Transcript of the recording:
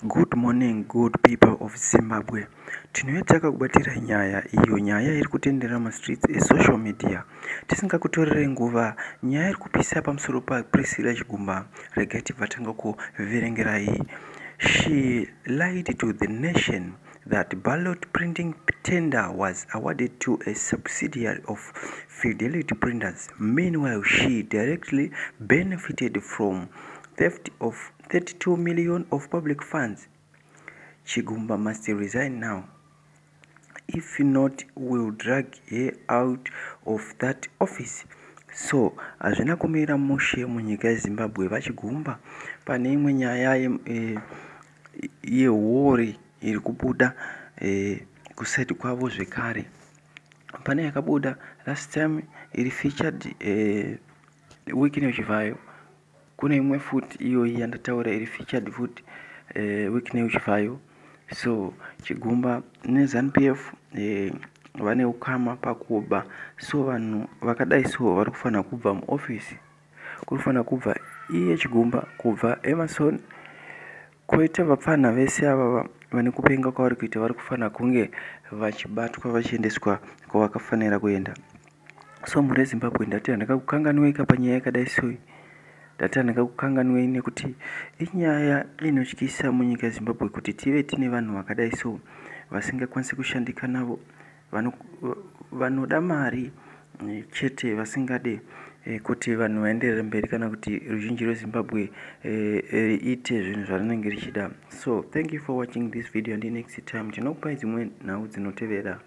Good morning, good people of Zimbabwe. Tinoyedzaka kubatira nyaya iri kutenderera mastreets esocial media. Tisingakutorerei nguva, nyaya iri kupisa pamusoro paPriscilla Chigumba. Regai tibva tanga kuverengerai. She lied to the nation that ballot printing tender was awarded to a subsidiary of Fidelity Printers. Meanwhile, she directly benefited from theft of 32 million of public funds. Chigumba must resign now. If not, we'll drag her out of that office. So hazvina kumira mushe munyika yeZimbabwe vaChigumba pane imwe nyaya yehori iri kubuda kusaidi kwavo zvekare. Pane yakabuda last time iri featured wiki neuchivhayo. Kune imwe futi iyoyi yandataura iri featured futi wiki neuchivhayo. So Chigumba neZANU-PF vane ukama pakuba. So vanhu vakadai so vari kufanira kubva muofisi. Kufanira kubva iye Chigumba, kubva Emerson, koita vapfana vese ava vane kupenga kwavari kuita vari kufanira kunge vachibatwa vachiendeswa kwavakafanira kuenda. So mhuri yeZimbabwe ndati handakakukanganwei panyaya yakadai soyi. Ndati handakakukanganwei nekuti inyaya inotyisa munyika yeZimbabwe kuti tive tine vanhu vakadai so vasingakwanisi kushandika navo, vanoda mari chete, vasingade kuti vanhu vaenderere mberi kana kuti ruzhinji rweZimbabwe ite zvinhu zvarinenge richida. So thank you for watching this video, and next time tinokupai dzimwe nhau dzinotevera.